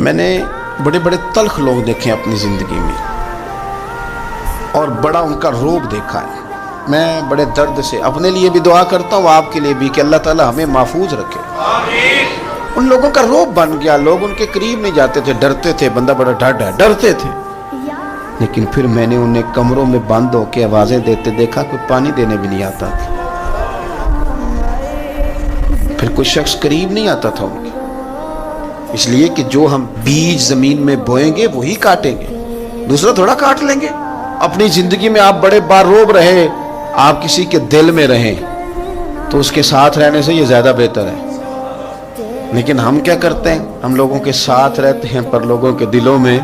میں نے بڑے بڑے تلخ لوگ دیکھے اپنی زندگی میں اور بڑا ان کا روب دیکھا ہے. میں بڑے درد سے اپنے لیے بھی دعا کرتا ہوں, آپ کے لیے بھی, کہ اللہ تعالی ہمیں محفوظ رکھے. ان لوگوں کا روب بن گیا, لوگ ان کے قریب نہیں جاتے تھے, ڈرتے تھے, بندہ بڑا ڈرتے تھے. لیکن پھر میں نے انہیں کمروں میں بند ہو کے آوازیں دیتے دیکھا, کوئی پانی دینے بھی نہیں آتا تھا. پھر کوئی شخص قریب نہیں آتا تھا ان کے, اس لیے کہ جو ہم بیج زمین میں بوئیں گے وہی کاٹیں گے, دوسرا تھوڑا کاٹ لیں گے. اپنی زندگی میں آپ بڑے باروب رہے, آپ کسی کے دل میں رہیں تو اس کے ساتھ رہنے سے یہ زیادہ بہتر ہے. لیکن ہم کیا کرتے ہیں, ہم لوگوں کے ساتھ رہتے ہیں پر لوگوں کے دلوں میں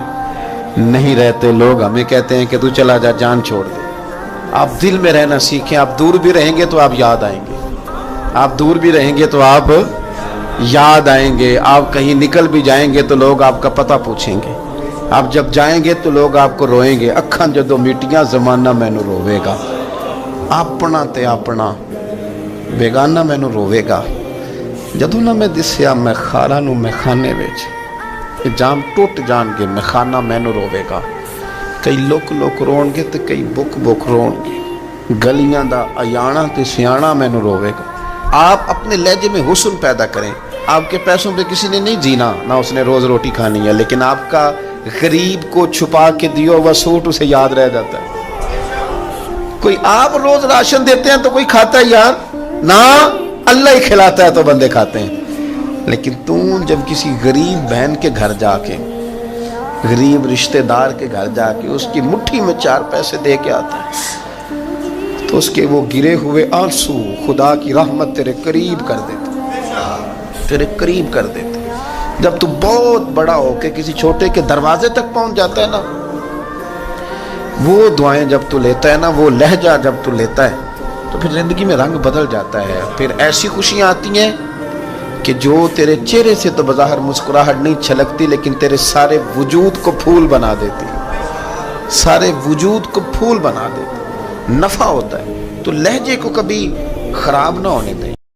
نہیں رہتے. لوگ ہمیں کہتے ہیں کہ تو چلا جا, جان چھوڑ دے. آپ دل میں رہنا سیکھیں. آپ دور بھی رہیں گے تو آپ یاد آئیں گے, آپ دور بھی رہیں گے تو آپ یاد آئیں گے. آپ کہیں نکل بھی جائیں گے تو لوگ آپ کا پتہ پوچھیں گے. آپ جب جائیں گے تو لوگ آپ کو روئیں گے, اکھاں جدوں میٹیاں زمانہ مینوں روے گا. اپنا تے اپنا بیگانہ مینوں روے گا. جدوں نہ میں دسیا میں خارا نوں میں خانے وچ جام ٹوٹ جان گے, میں خانہ مینوں روے گا. کئی لک رون گے تے کئی بک رون گے. گلیاں دا ایانا تے سیانا مینوں روے گا. آپ اپنے لہجے میں حسن پیدا کریں. آپ کے پیسوں پہ کسی نے نہیں جینا, نہ اس نے روز روٹی کھانی ہے, لیکن آپ کا غریب کو چھپا کے دیو وہ سوٹ اسے یاد رہ جاتا ہے. کوئی آپ روز راشن دیتے ہیں تو کوئی کھاتا ہے یار نہ, اللہ ہی کھلاتا ہے تو بندے کھاتے ہیں. لیکن تم جب کسی غریب بہن کے گھر جا کے, غریب رشتہ دار کے گھر جا کے اس کی مٹھی میں 4 پیسے دے کے آتا ہے تو اس کے وہ گرے ہوئے آنسو خدا کی رحمت تیرے قریب کر دیتے, تیرے قریب کر دیتے. جب تو بہت بڑا ہو کے کسی چھوٹے کے دروازے تک پہنچ جاتا ہے نا, وہ دعائیں جب تو لیتا ہے نا, وہ لہجہ جب تو لیتا ہے تو پھر زندگی میں رنگ بدل جاتا ہے. پھر ایسی خوشیاں آتی ہیں کہ جو تیرے چہرے سے تو بظاہر مسکراہٹ نہیں چھلکتی, لیکن تیرے سارے وجود کو پھول بنا دیتی, سارے وجود کو پھول بنا دیتی. نفع ہوتا ہے. تو لہجے کو کبھی خراب نہ ہونے دیں.